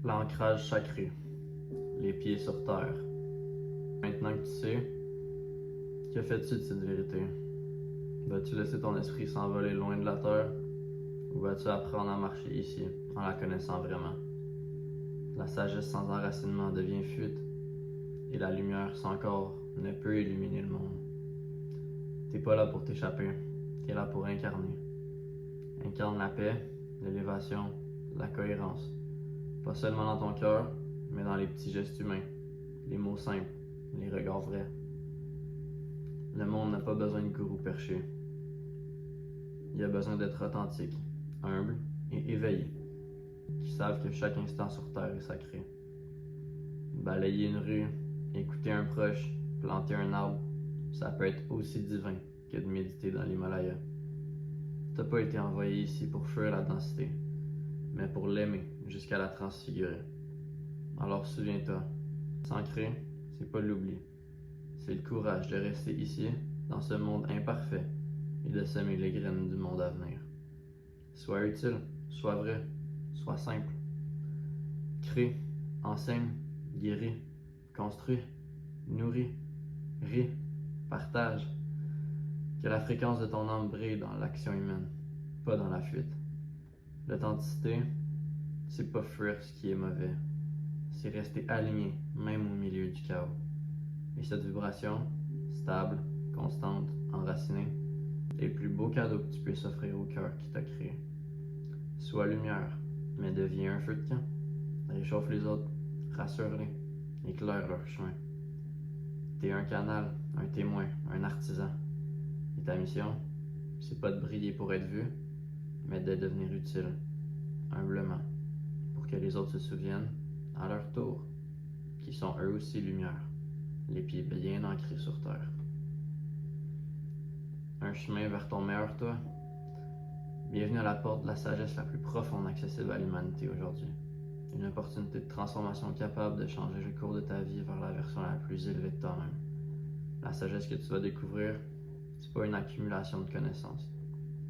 L'ancrage sacré. Les pieds sur terre. Maintenant que tu sais, que fais-tu de cette vérité? Vas-tu laisser ton esprit s'envoler loin de la terre? Ou vas-tu apprendre à marcher ici, en la connaissant vraiment? La sagesse sans enracinement devient fuite, et la lumière sans corps ne peut illuminer le monde. T'es pas là pour t'échapper, t'es là pour incarner. Incarne la paix, l'élévation, la cohérence. Pas seulement dans ton cœur, mais dans les petits gestes humains, les mots simples, les regards vrais. Le monde n'a pas besoin de gourous perchés. Il a besoin d'être authentique, humble et éveillé, qui savent que chaque instant sur Terre est sacré. Balayer une rue, écouter un proche, planter un arbre, ça peut être aussi divin que de méditer dans l'Himalaya. T'as pas été envoyé ici pour fuir la densité, mais pour l'aimer jusqu'à la transfigurer. Alors souviens-toi, s'ancrer, c'est pas l'oubli. C'est le courage de rester ici, dans ce monde imparfait, et de semer les graines du monde à venir. Sois utile, sois vrai, sois simple. Crée, enseigne, guéris, construis, nourris, ris, partage. Que la fréquence de ton âme brille dans l'action humaine, pas dans la fuite. L'authenticité, c'est pas fuir ce qui est mauvais, c'est rester aligné, même au milieu du chaos. Et cette vibration, stable, constante, enracinée, est le plus beau cadeau que tu puisses offrir au cœur qui t'a créé. Sois lumière, mais deviens un feu de camp. Réchauffe les autres, rassure-les, éclaire leur chemin. T'es un canal, un témoin, un artisan. Et ta mission, c'est pas de briller pour être vu, mais de devenir utile, humblement, pour que les autres se souviennent, à leur tour, qu'ils sont eux aussi lumière, les pieds bien ancrés sur terre. Un chemin vers ton meilleur toi. Bienvenue à la porte de la sagesse la plus profonde accessible à l'humanité aujourd'hui. Une opportunité de transformation capable de changer le cours de ta vie vers la version la plus élevée de toi-même. La sagesse que tu vas découvrir, c'est pas une accumulation de connaissances.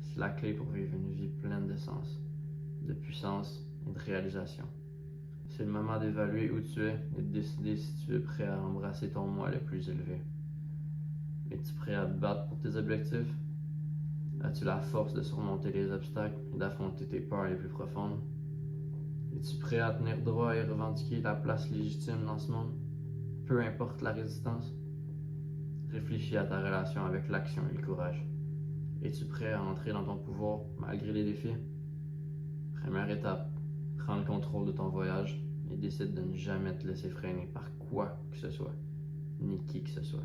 C'est la clé pour vivre une vie pleine de sens, de puissance et de réalisation. C'est le moment d'évaluer où tu es et de décider si tu es prêt à embrasser ton moi le plus élevé. Es-tu prêt à te battre pour tes objectifs? As-tu la force de surmonter les obstacles et d'affronter tes peurs les plus profondes? Es-tu prêt à tenir droit et revendiquer ta place légitime dans ce monde, peu importe la résistance? Réfléchis à ta relation avec l'action et le courage. Es-tu prêt à entrer dans ton pouvoir malgré les défis? Première étape, prends le contrôle de ton voyage et décide de ne jamais te laisser freiner par quoi que ce soit, ni qui que ce soit.